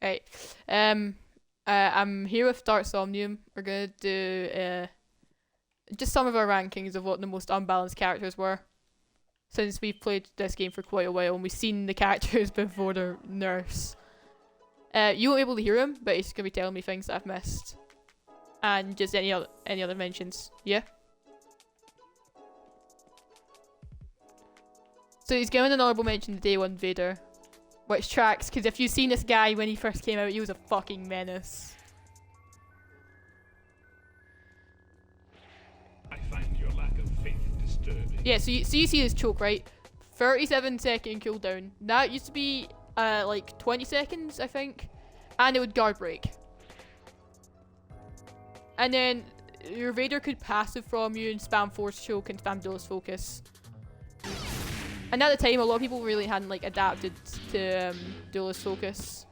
Right. I'm here with boredsomnium. We're gonna do just some of our rankings of what the most unbalanced characters were. Since we've played this game for quite a while and we've seen the characters before their nerfs. You won't be able to hear him, but he's gonna be telling me things that I've missed. And just any other mentions. Yeah? So he's given an honorable mention to Day 1 Vader. Which tracks, because if you've seen this guy when he first came out, he was a fucking menace. I find your lack of faith disturbing. Yeah, so you see his choke, right? 37-second cooldown. That used to be like 20 seconds, I think. And it would guard break. And then your Vader could passive from you and spam force choke and spam duelist focus. And at the time, a lot of people really hadn't like adapted to duelist focus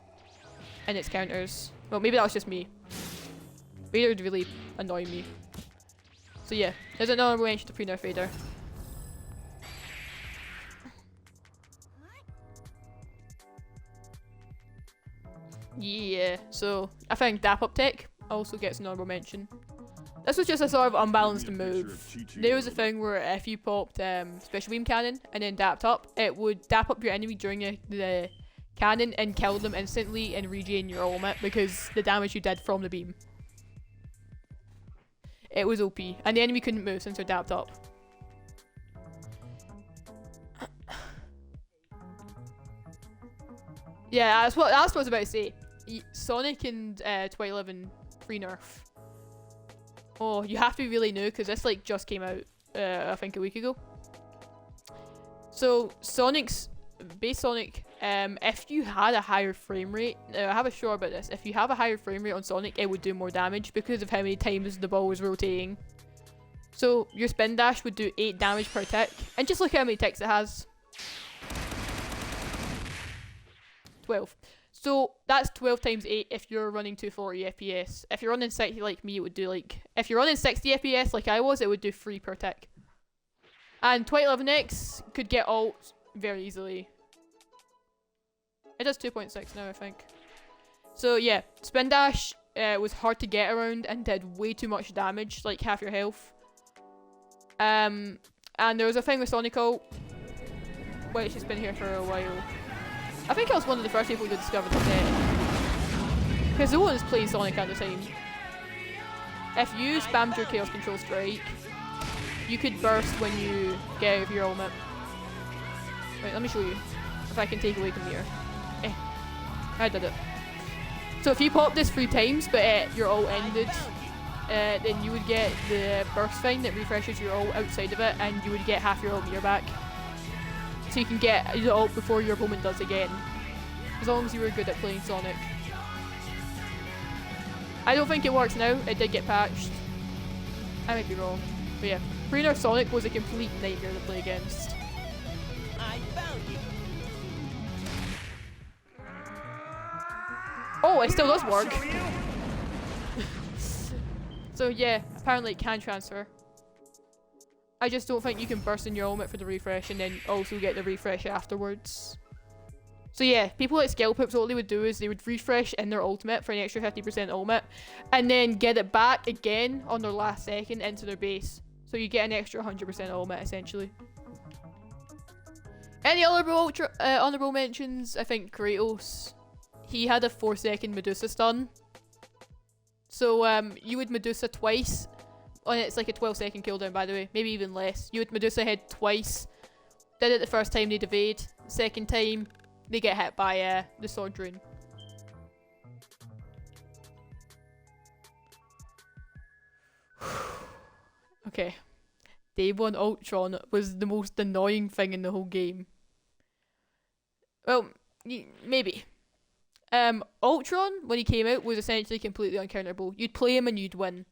and its counters. Well, maybe that was just me. Vader would really annoy me. So yeah, there's another mention to pre-nerf Vader. Yeah, so I think Dap Up Tech also gets an honorable mention. This was just a sort of unbalanced move. There was a thing where if you popped Special Beam Cannon and then dapped up, it would dap up your enemy during the cannon and kill them instantly and regen your ultimate because the damage you did from the beam. It was OP, and the enemy couldn't move since they're dapped up. Yeah, that's what I was about to say. Sonic and 2011 pre-nerf. Oh, you have to be really new because this like just came out, I think a week ago. So Sonic's base Sonic, if you had a higher frame rate, I have a show about this. If you have a higher frame rate on Sonic, it would do more damage because of how many times the ball was rotating. So your spin dash would do 8 damage per tick, and just look how many ticks it has. 12. So that's 12 times 8 if you're running 240 FPS. If you're running 60 like me, it would do like... If you're running 60 FPS like I was, it would do 3 per tick. And 2011X could get ult very easily. It does 2.6 now, I think. So yeah, Spin Dash was hard to get around and did way too much damage, like half your health. And there was a thing with Sonic ult, which has been here for a while. I think I was one of the first people to discover the set. Because no one was playing Sonic at the time. If you spammed your Chaos Control Strike, you could burst when you get out of your ultimate. Wait, let me show you. If I can take away from here. I did it. So if you pop this 3 times, but your ult ended, then you would get the burst thing that refreshes your ult outside of it, and you would get half your ult meter back. So you can get the ult before your opponent does again. As long as you were good at playing Sonic. I don't think it works now, it did get patched. I might be wrong. But yeah, pre-nerf Sonic was a complete nightmare to play against. I found you. Oh, it still does work! So yeah, apparently it can transfer. I just don't think you can burst in your ultimate for the refresh and then also get the refresh afterwards. So yeah, people like Skill Poops, all they would do is they would refresh in their ultimate for an extra 50% ultimate and then get it back again on their last second into their base. So you get an extra 100% ultimate essentially. Any other honourable mentions? I think Kratos. He had a 4-second Medusa stun. So you would Medusa twice. And it's like a 12-second cooldown, by the way. Maybe even less. You would Medusa head twice. Did it the first time, they'd evade. Second time, they get hit by the Sword Drain. Okay. Day 1 Ultron was the most annoying thing in the whole game. Well, maybe. Ultron, when he came out, was essentially completely uncounterable. You'd play him and you'd win.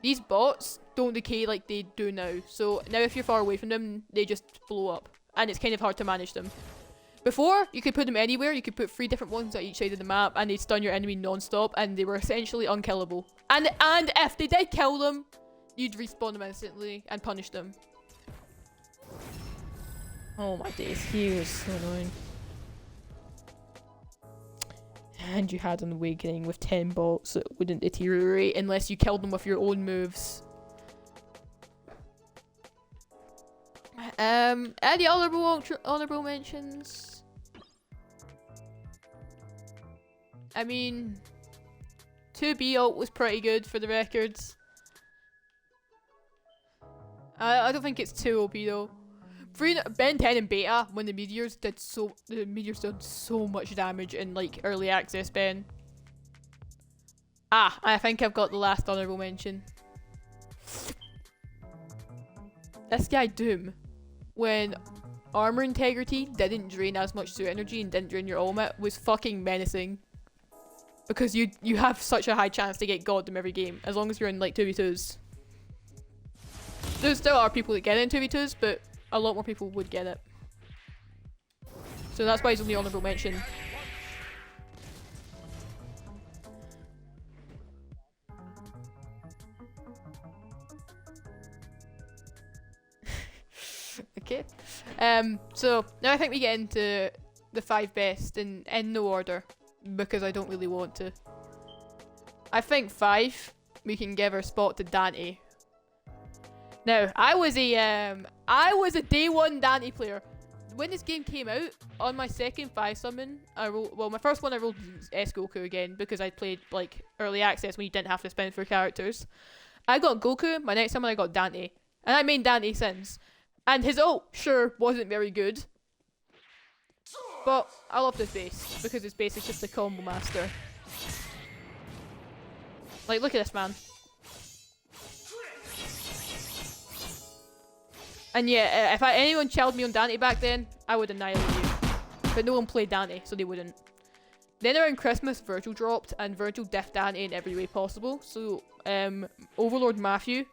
These bots don't decay like they do now, so now if you're far away from them, they just blow up, and it's kind of hard to manage them. Before, you could put them anywhere, you could put 3 different ones at each side of the map, and they'd stun your enemy non-stop, and they were essentially unkillable. And if they did kill them, you'd respawn them instantly and punish them. Oh my days, he was so annoying. And you had an awakening with 10 bolts that wouldn't deteriorate unless you killed them with your own moves. Any honorable mentions? I mean, 2B ult was pretty good for the records. I don't think it's too OP though. Ben 10 and beta, when the meteors did so much damage in like early access Ben. Ah, I think I've got the last honorable mention. This guy Doom, when armor integrity didn't drain as much suit energy and didn't drain your ultimate, was fucking menacing. Because you have such a high chance to get Goddamn every game, as long as you're in like 2v2s. There still are people that get it in 2v2s, but a lot more people would get it. So that's why he's only honorable mention. Okay. So now I think we get into the 5 best in no order, because I don't really want to. I think 5 we can give our spot to Dante. Now, I was a day 1 Dante player. When this game came out, on my second 5 summon, my first one I rolled S Goku again, because I played like early access when you didn't have to spend for characters. I got Goku, my next summon I got Dante. And I mained Dante since. And his ult, sure, wasn't very good. But I love this base, because his base is just a combo master. Like, look at this man. And yeah, if anyone challenged me on Dante back then, I would annihilate you. But no one played Dante, so they wouldn't. Then around Christmas, Virgil dropped, and Virgil diffed Dante in every way possible. So, Overlord Matthew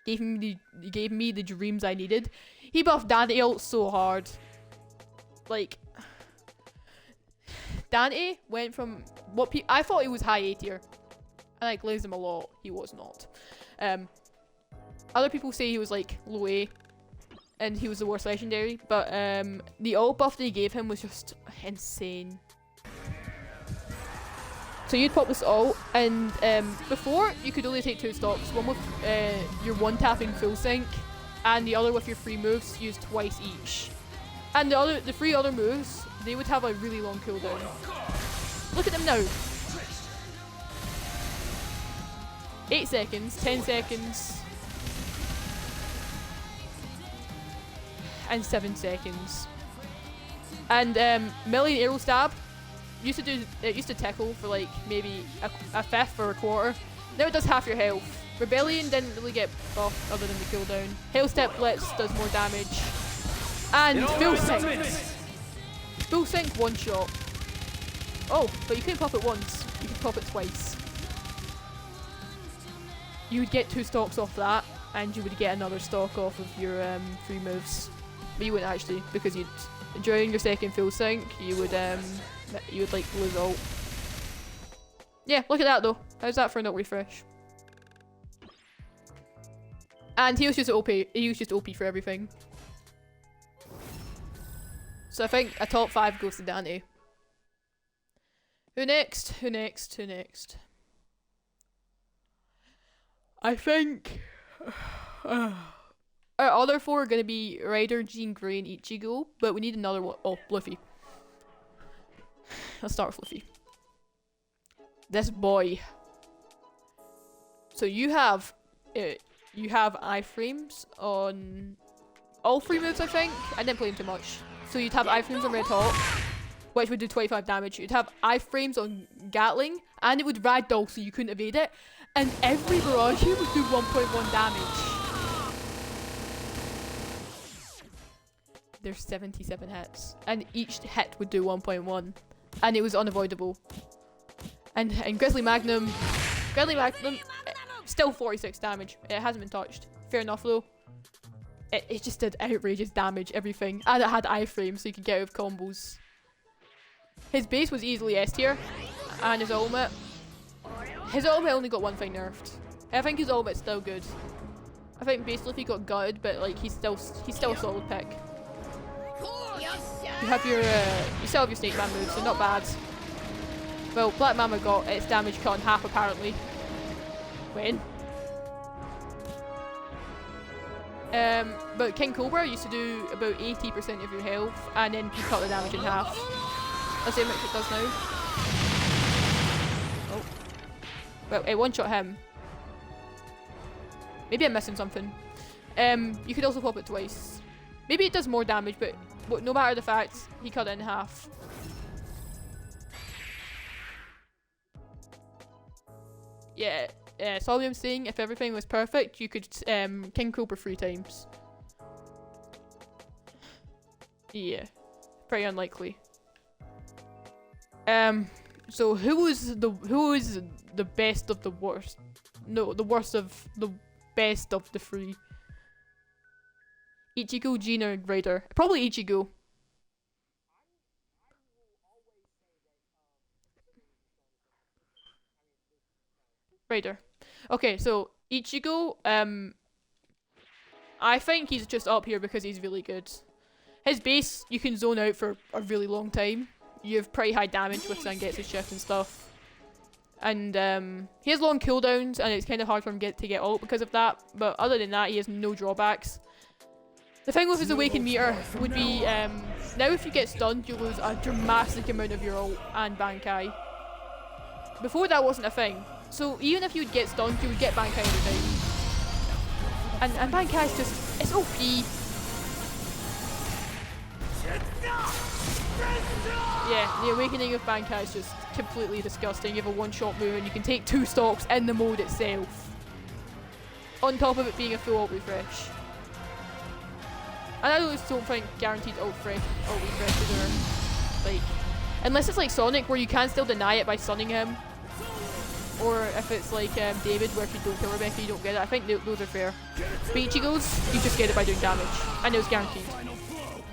gave me the dreams I needed. He buffed Dante ult so hard. Like, Dante went from what I thought he was high A tier, and I glazed him a lot. He was not. Other people say he was like low A, and he was the worst legendary, but the ult buff they gave him was just insane. So you'd pop this ult, and before you could only take 2 stocks, one with your 1 tapping full sync, and the other with your free moves used twice each. And the 3 other moves, they would have a really long cooldown. Look at them now. 8 seconds, 10 seconds, and 7 seconds. And Million Arrow Stab used to tickle for like maybe a fifth or a quarter. Now it does half your health. Rebellion didn't really get buffed other than the cooldown. Hailstep Blitz does more damage. And full sync. Full sync 1 shot. Oh, but you can't pop it once. You can pop it twice. You would get 2 stocks off that, and you would get another stock off of your free moves. But you wouldn't actually, because during your second full sync, you would like lose ult. Yeah, look at that though. How's that for an ult refresh? And he was just OP. He was just OP for everything. So I think a top 5 goes to Dante. Who next? Who next? Who next? I think our other 4 are going to be Ryder, Jean Grey, and Ichigo, but we need another one. Oh, Luffy. Let's start with Luffy. This boy. So you have iframes on all 3 moves, I think. I didn't play him too much. So you'd have iframes on Red Hawk, which would do 25 damage. You'd have iframes on Gatling, and it would ragdoll so you couldn't evade it. And every barrage here would do 1.1 damage. There's 77 hits, and each hit would do 1.1, and it was unavoidable. And Grizzly Magnum, still 46 damage. It hasn't been touched. Fair enough though. It just did outrageous damage, everything, and it had iframes so you could get out of combos. His base was easily S tier, and his ultimate only got 1 thing nerfed. I think his ultimate's still good. I think base Luffy got gutted, but like he's still a solid pick. You have your you still have your Snake Man moves, so not bad. Well, Black Mama got its damage cut in half apparently. When? But King Cobra used to do about 80% of your health, and then he cut the damage in half. Let's see how much it does now. Oh. Well, it one-shot him. Maybe I'm missing something. You could also pop it twice. Maybe it does more damage, but no matter the fact, he cut it in half. Yeah, Somnium's saying if everything was perfect, you could King Cobra 3 times. Yeah, pretty unlikely. So who is the best of the worst? No, the worst of the best of the 3. Ichigo, Jean, or Raider? Probably Ichigo. Raider. Okay, so Ichigo, I think he's just up here because he's really good. His base, you can zone out for a really long time. You have pretty high damage with Zangetsu shift and stuff. And he has long cooldowns, and it's kind of hard for him to get ult because of that. But other than that, he has no drawbacks. The thing with his awakened meter would be, now if you get stunned, you lose a dramatic amount of your ult and Bankai. Before that wasn't a thing. So even if you would get stunned, you would get Bankai every time. And Bankai is just, it's OP. Yeah, the awakening of Bankai is just completely disgusting. You have a one-shot move and you can take 2 stocks in the mode itself. On top of it being a full ult refresh. And I just don't think guaranteed ult refreshes are, like, unless it's like Sonic where you can still deny it by stunning him. Or if it's like David where if you don't kill Rebecca you don't get it. I think those are fair. But Ichigo's, you just get it by doing damage. And it was guaranteed.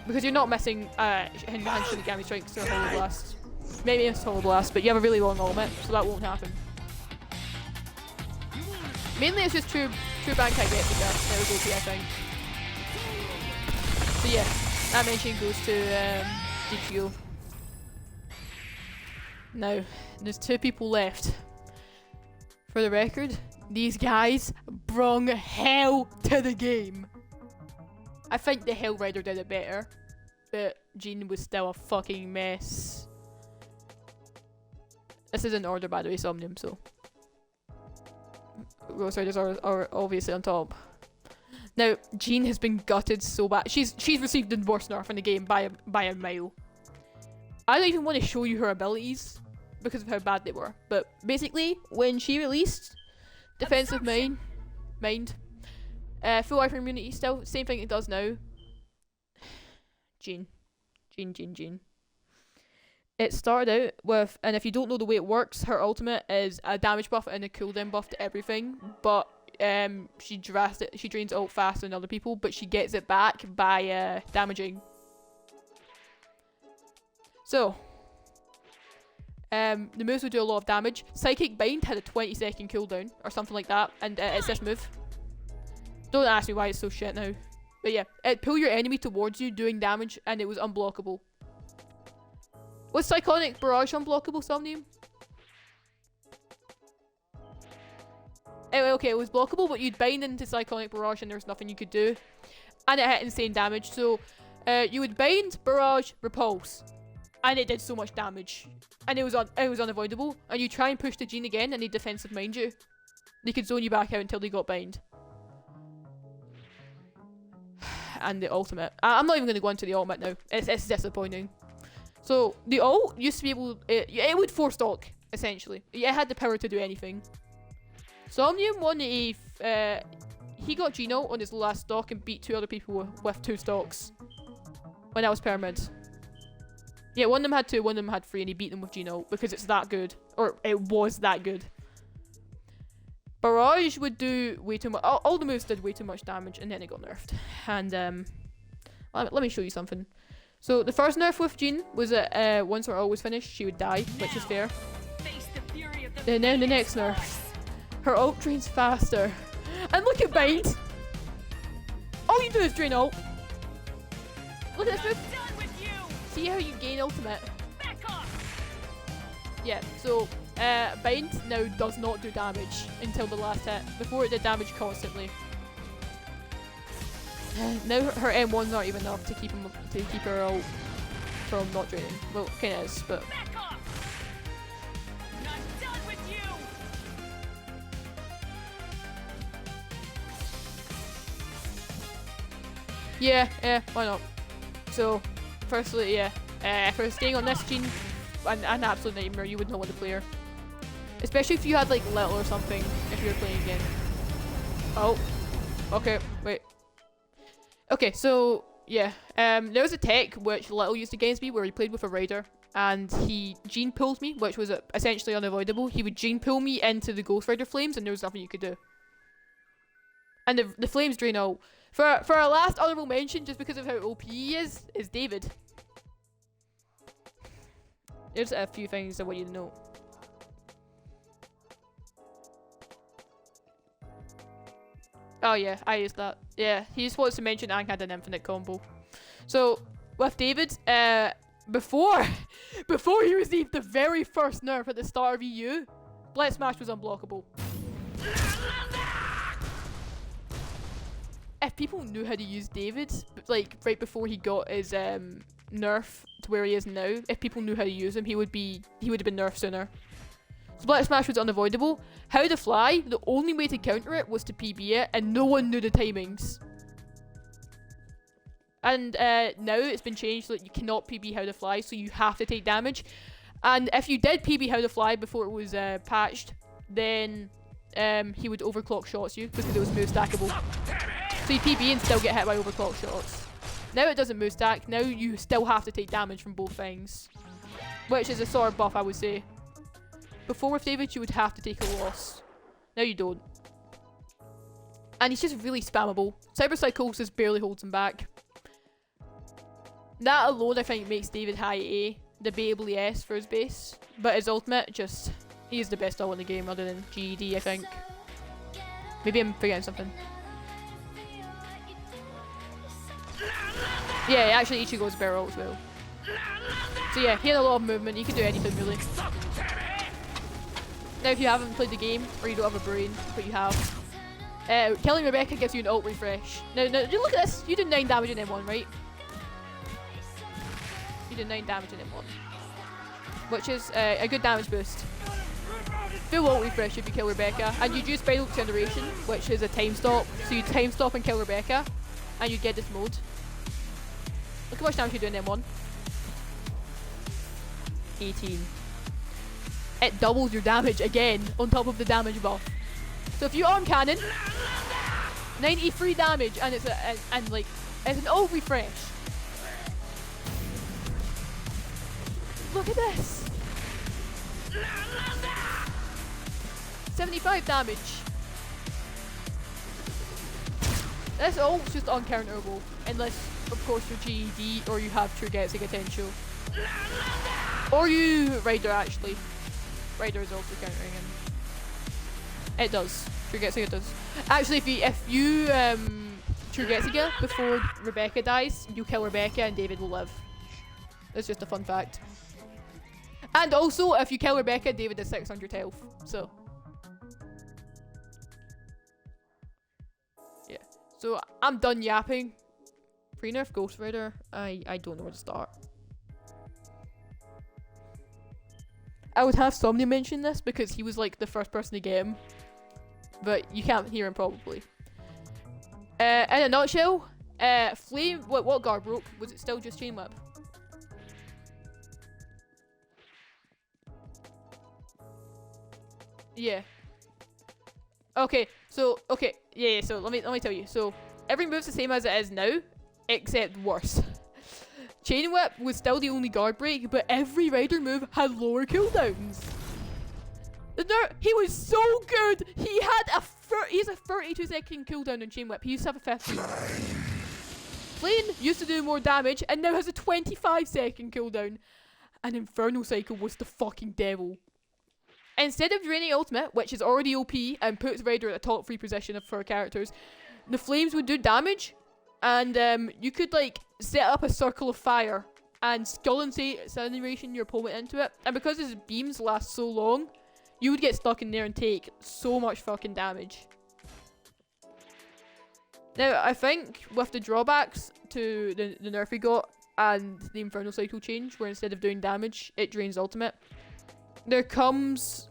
Because you're not missing Instant Gammy Strikes or Hollow Blast. Maybe it's Hollow Blast, but you have a really long ultimate, so that won't happen. Mainly it's just true Bankai gets it there. It was OP, I think. So yeah, that mention goes to Ichigo. Now, there's 2 people left. For the record, these guys brung hell to the game. I think the Hell Rider did it better, but Jean was still a fucking mess. This is in order, by the way, Somnium, so. Ghost Riders are obviously on top. Now, Jean has been gutted so bad. She's received the worst nerf in the game by a mile. I don't even want to show you her abilities because of how bad they were. But basically, when she released Defensive Mind, full life immunity, still same thing it does now. Jean. It started out with, and if you don't know the way it works, her ultimate is a damage buff and a cooldown buff to everything. But she drains ult faster than other people, but she gets it back by damaging. So, the moves would do a lot of damage. Psychic Bind had a 20-second cooldown or something like that, and it's this move. Don't ask me why it's so shit now. But yeah, it'd pull your enemy towards you doing damage, and it was unblockable. Was Cyclonic Barrage unblockable, Somnium? Okay, it was blockable, but you'd bind into Cyclonic Barrage and there's nothing you could do. And it hit insane damage, so you would bind, barrage, repulse. And it did so much damage. And it was unavoidable. And you try and push the Jean again and they defensive mind you. They could zone you back out until they got bind. And the ultimate. I'm not even going to go into the ultimate now. It's disappointing. So, the ult used to be able... It would 4-stock, essentially. It had the power to do anything. Somnium won he got Gino on his last stock and beat 2 other people with 2 stocks. When that was permanent. Yeah, one of them had 2, one of them had 3, and he beat them with Gino because it's that good. Or it was that good. Barrage would do way too much. All the moves did way too much damage, and then it got nerfed. And let me show you something. So the first nerf with Jean was that once her ult was finished, she would die, which is fair. And then the next nerf, her ult drains faster. And look at Bind! All you do is drain ult. Look at this move. See how you gain ultimate? Yeah, so Bind now does not do damage until the last hit. Before it did damage constantly. Now her M1s aren't even enough to keep her out from not draining. Well, it kinda is, but Back off! Not done with you! yeah, why not? So, firstly, yeah, for staying on this Gene, an absolute nightmare. You would not want to play her, especially if you had like Little or something. If you were playing again. Oh, okay, wait. Okay, so yeah, there was a tech which Little used against me where he played with a Raider and he gene pulled me, which was essentially unavoidable. He would gene pull me into the Ghost Rider flames and there was nothing you could do. And the flames drain out. For our last honorable mention, just because of how OP he is David. There's a few things I want you to know. Oh yeah, I used that. Yeah, he just wants to mention Aang had an infinite combo. So, with David, before he received the very first nerf at the start of EU, Blitz Smash was unblockable. If people knew how to use David, like right before he got his nerf to where he is now, if people knew how to use him, he would have been nerfed sooner. So Blitz Smash was unavoidable. How to fly, the only way to counter it was to PB it, and no one knew the timings. And now it's been changed so that you cannot PB how to fly, so you have to take damage. And if you did PB how to fly before it was patched, then he would overclock shots you because it was move stackable. So you PB and still get hit by overclock shots. Now it doesn't move stack, now you still have to take damage from both things. Which is a sort of buff, I would say. Before with David, you would have to take a loss. Now you don't. And he's just really spammable. Cyber Psychosis barely holds him back. That alone, I think, makes David high A, debatably S for his base. But his ultimate, just... he's the best ult in the game other than GED, I think. Maybe I'm forgetting something. Yeah, actually Ichigo's better ult as well. So yeah, he had a lot of movement, he could do anything really. Now if you haven't played the game, or you don't have a brain, but you have, killing Rebecca gives you an ult refresh. Now look at this, you did 9 damage in M1, right? You did 9 damage in M1. Which is a good damage boost. Full ult refresh if you kill Rebecca, and you do Spiral Acceleration, which is a time stop. So you time stop and kill Rebecca, and you get this mode. Look how much damage you do in M1. 18. It doubles your damage again on top of the damage buff. So if you arm cannon, 93 damage, and it's like it's an ult refresh. Look at this. 75 damage. This ult's just uncounterable, unless of course you're GED or you have True Getsuga potential. Or you Raider actually. Raider is also countering him. It does. True Getsuga does. Actually, if you True Getsuga before Rebecca dies, you kill Rebecca and David will live. That's just a fun fact. And also, if you kill Rebecca, David has 600 health. So. Yeah. So, I'm done yapping. Pre-nerf Ghost Rider? I don't know where to start. I would have Somnia mention this because he was like the first person to get him. But you can't hear him probably. In a nutshell, Flame, what guard broke? Was it still just Chain Whip? Yeah. Okay, so so let me tell you. So every move's the same as it is now, except worse. Chain Whip was still the only guard break, but every Rider move had lower cooldowns. He was so good. He has a 32-second cooldown on Chain Whip. He used to have a 15. Flame used to do more damage and now has a 25-second cooldown. And Inferno Cycle was the fucking devil. Instead of draining ultimate, which is already OP and puts Rider at the top 3 position for characters, the flames would do damage, and you could like set up a circle of fire and skull incineration your opponent into it. And because his beams last so long, you would get stuck in there and take so much fucking damage. Now, I think with the drawbacks to the nerf we got and the Infernal Cycle change, where instead of doing damage, it drains ultimate, there comes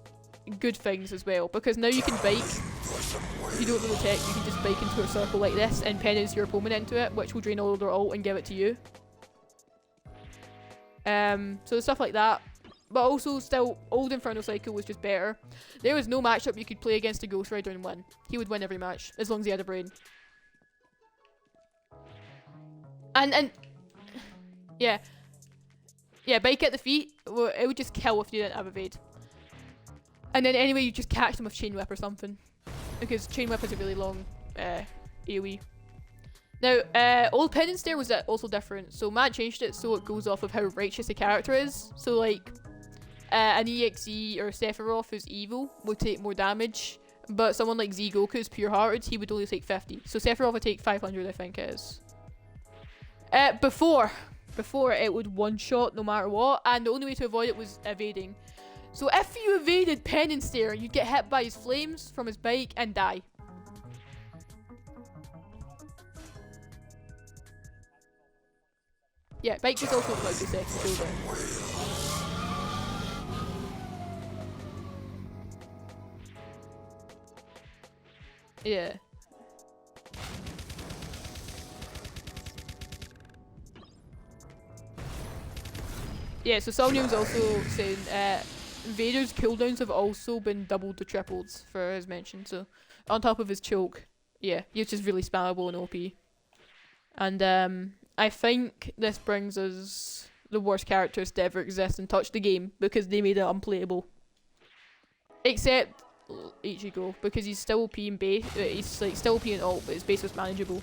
good things as well, because now you can bike. If you don't know the tech, you can just bike into a circle like this and penance your opponent into it, which will drain all of their ult and give it to you. So stuff like that. But also, still, old Infernal Cycle was just better. There was no matchup you could play against a Ghost Rider and win. He would win every match, as long as he had a brain. And yeah, bike at the feet, it would just kill if you didn't have evade. And then anyway, you just catch them with Chain Whip or something, because Chain Whip has a really long AoE. Now, old Penance Stare was also different. So Matt changed it so it goes off of how righteous the character is. So like, an EXE or Sephiroth who's evil would take more damage, but someone like Z Goku who's pure-hearted, he would only take 50. So Sephiroth would take 500, I think it is. Before it would one-shot no matter what, and the only way to avoid it was evading. So if you evaded Penance Stare, you'd get hit by his flames from his bike and die. Yeah, bike was also about the second shoulder. Yeah. Yeah, so Somnium's also saying Vader's cooldowns have also been doubled to tripled for his mention. So on top of his choke, yeah, he's just really spammable and OP. And I think this brings us the worst characters to ever exist and touch the game, because they made it unplayable. Except Ichigo, because he's still OP in base. He's like still OP in ult, but his base was manageable.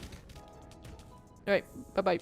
Alright, bye bye.